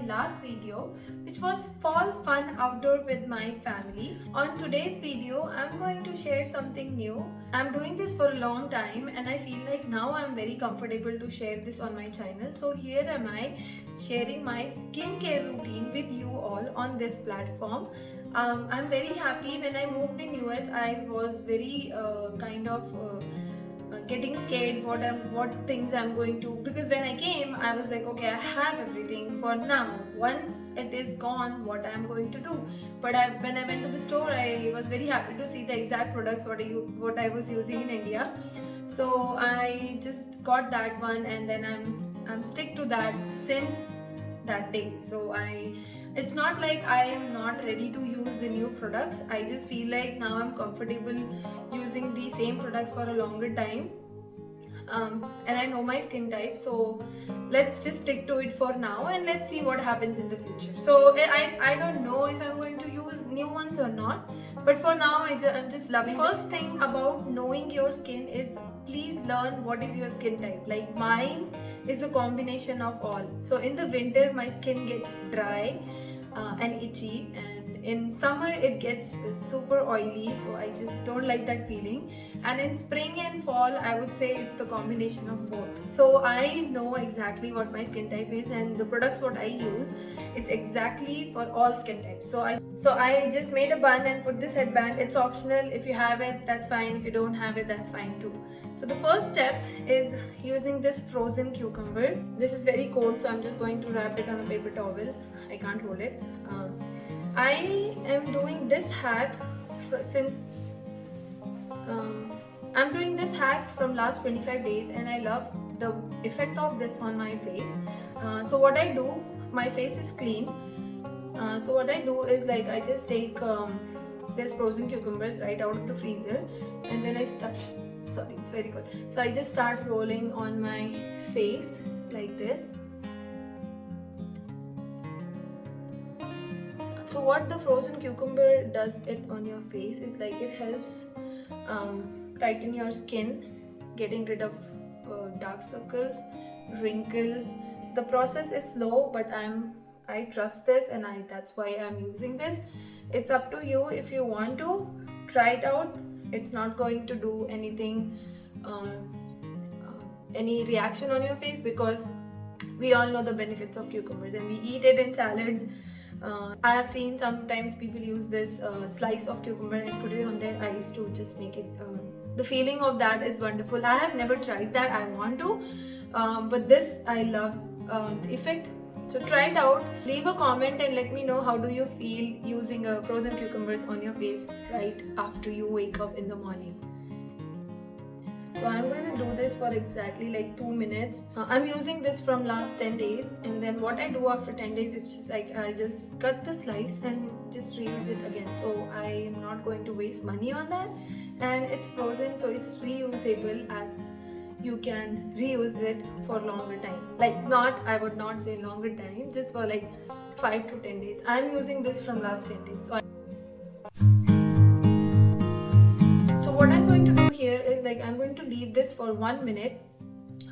last video, which was fall fun outdoor with my family. On today's video, I'm going to share something new. I'm doing this for a long time and I feel like now I'm very comfortable to share this on my channel. So here am I sharing my skincare routine with you all on this platform. I'm very happy. When I moved in US, I was very getting scared what things I'm going to, because when I came I was like, okay, I have everything for now. Once it is gone, what I'm going to do? But when I went to the store, I was very happy to see the exact products what I was using in India. So I just got that one and then I'm stick to that since that day. So it's not like I am not ready to use the new products. I just feel like now I'm comfortable using the same products for a longer time. And I know my skin type, so let's just stick to it for now and let's see what happens in the future. So I don't know if I'm going to use new ones or not, but for now I'm just loving. First thing about knowing your skin is please learn what is your skin type. Like mine is a combination of all. So in the winter my skin gets dry and itchy, and in summer it gets super oily, so I just don't like that feeling. And in spring and fall I would say it's the combination of both. So I know exactly what my skin type is, and the products what I use, it's exactly for all skin types. So I just made a bun and put this headband. It's optional. If you have it, that's fine. If you don't have it, that's fine too. So the first step is using this frozen cucumber. This is very cold, so I'm just going to wrap it on a paper towel. I can't hold it. I am doing this hack I'm doing this hack from last 25 days and I love the effect of this on my face. So what I do, my face is clean. So what I do is, like, I just take this frozen cucumbers right out of the freezer and then sorry, it's very good. So I just start rolling on my face like this. So what the frozen cucumber does it on your face is, like, it helps tighten your skin, getting rid of dark circles, wrinkles. The process is slow, but I trust this and that's why I'm using this. It's up to you. If you want to try it out, it's not going to do anything, any reaction on your face, because we all know the benefits of cucumbers and we eat it in salads. I have seen sometimes people use this slice of cucumber and put it on their eyes to just make it, the feeling of that is wonderful. I have never tried that. I want to, but this I love the effect. So try it out. Leave a comment and let me know how do you feel using frozen cucumbers on your face right after you wake up in the morning. So I'm going to do this for exactly like 2 minutes. I'm using this from last 10 days, and then what I do after 10 days is just like I just cut the slice and just reuse it again. So I am not going to waste money on that, and it's frozen, so it's reusable, as you can reuse it for longer time. Like, I would not say longer time, just for like 5 to 10 days. I'm using this from last 10 days. So what I'm going to do here is, like, I'm going to leave this for 1 minute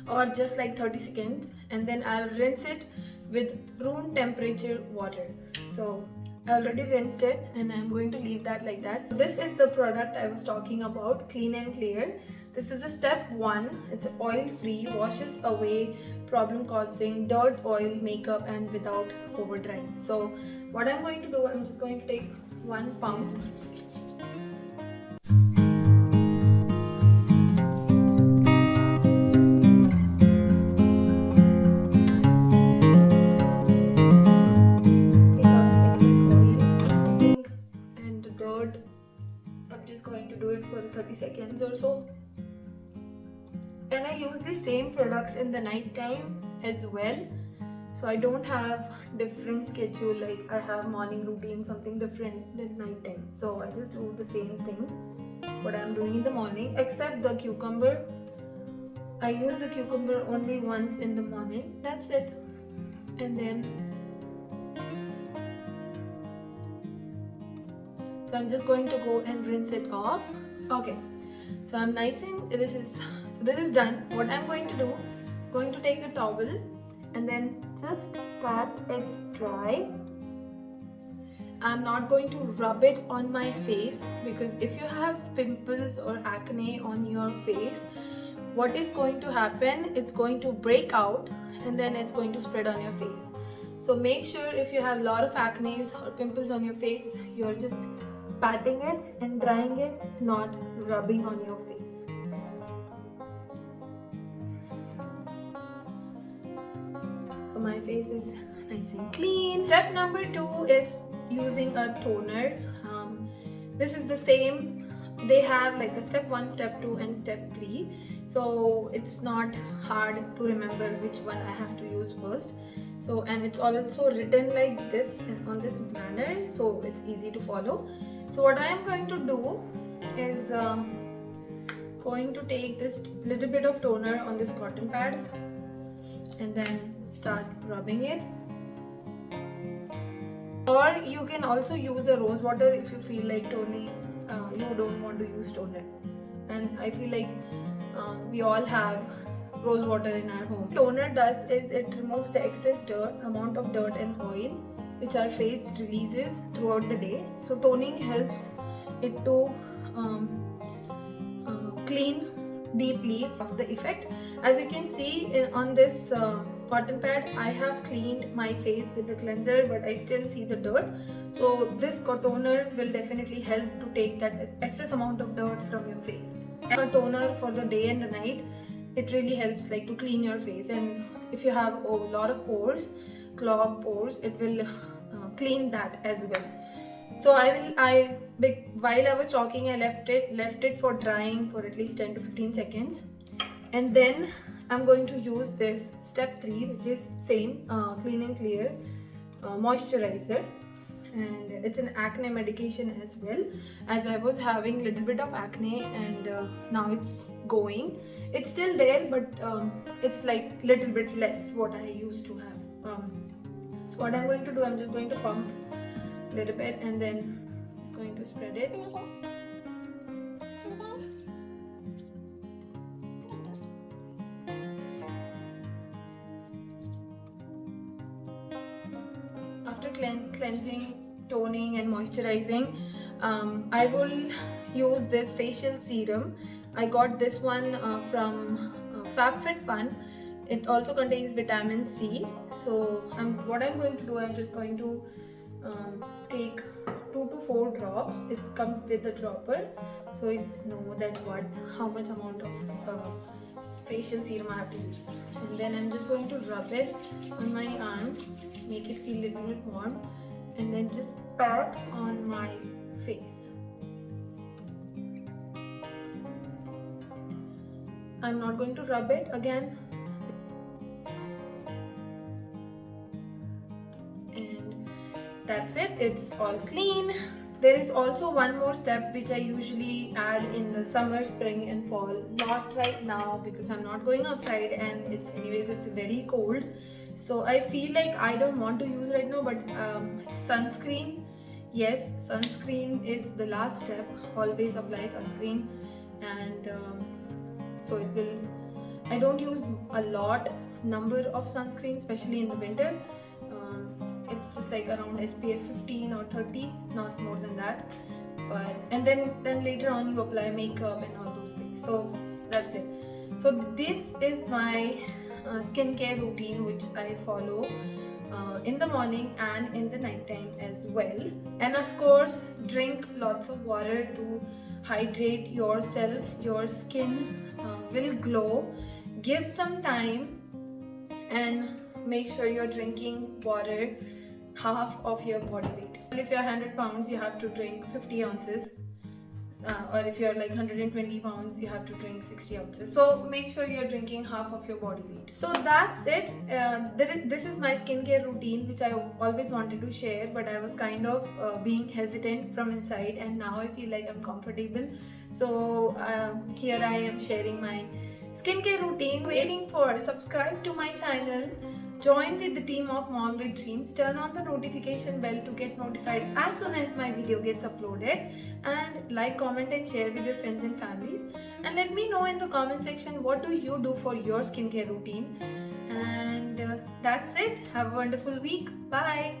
or just like 30 seconds, and then I'll rinse it with room temperature water. So I already rinsed it and I'm going to leave that like that. This is the product I was talking about, Clean and Clear. This is a step 1. It's oil free, washes away problem causing dirt, oil, makeup, and without over drying. So what I'm going to do, I'm just going to take 1 pump. I'm just going to do it for 30 seconds or so. And I use the same products in the night time as well. So I don't have different schedule, like I have morning routine, something different than night time. So I just do the same thing what I'm doing in the morning, except the cucumber. I use the cucumber only once in the morning. That's it. And then so I'm just going to go and rinse it off. Okay, so I'm this is done. What I'm going to do, going to take a towel and then just pat it dry. I'm not going to rub it on my face, because if you have pimples or acne on your face, what is going to happen, it's going to break out and then it's going to spread on your face. So make sure if you have a lot of acne or pimples on your face, you're just patting it and drying it, not rubbing on your face. So my face is nice and clean. Step number 2 is using a toner. This is the same. They have like a step 1, step 2 and step 3. So it's not hard to remember which one I have to use first. So, and it's also written like this on this manner, so it's easy to follow. So what I am going to do is going to take this little bit of toner on this cotton pad and then start rubbing it. Or you can also use a rose water if you feel like toning, you don't want to use toner. And I feel like we all have rose water in our home. Toner does is it removes the excess amount of dirt and oil which our face releases throughout the day. So toning helps it to clean deeply of the effect. As you can see on this cotton pad, I have cleaned my face with the cleanser, but I still see the dirt. So this toner will definitely help to take that excess amount of dirt from your face. A toner for the day and the night, it really helps like to clean your face. And if you have a lot of pores, clogged pores, it will clean that as well. So while I was talking, I left it for drying for at least 10 to 15 seconds, and then I'm going to use this step 3, which is same clean and clear moisturizer, and it's an acne medication as well, as I was having little bit of acne and now it's going. It's still there, but it's like little bit less what I used to have. So what I'm going to do, I'm just going to pump a little bit and then just going to spread it. After cleansing, toning and moisturizing, I will use this facial serum. I got this one from FabFitFun. It also contains vitamin C. So what I'm going to do, I'm just going to take 2 to 4 drops. It comes with a dropper, so it's know that how much amount of facial serum I have to use. And then I'm just going to rub it on my arm, make it feel a little bit warm, and then just pat on my face. I'm not going to rub it again. And that's it, it's all clean. There is also one more step which I usually add in the summer, spring and fall. Not right now because I'm not going outside and it's very cold. So I feel like I don't want to use right now, but sunscreen. Yes, sunscreen is the last step. Always apply sunscreen, and so it will. I don't use a number of sunscreen, especially in the winter. It's just like around SPF 15 or 30, not more than that. But and then later on you apply makeup and all those things. So that's it. So this is my skincare routine which I follow in the morning and in the night time as well. And of course, drink lots of water to hydrate yourself. Your skin will glow. Give some time and make sure you're drinking water half of your body weight. If you're 100 pounds, you have to drink 50 ounces. Or if you're like 120 pounds, you have to drink 60 ounces. So make sure you're drinking half of your body weight. So that's it. This is my skincare routine which I always wanted to share, but I was kind of being hesitant from inside, and now I feel like I'm comfortable. So here I am sharing my skincare routine. Waiting for subscribe to my channel. Join with the team of Mom with Dreams. Turn on the notification bell to get notified as soon as my video gets uploaded. And like, comment and share with your friends and families. And let me know in the comment section what do you do for your skincare routine. And that's it. Have a wonderful week. Bye.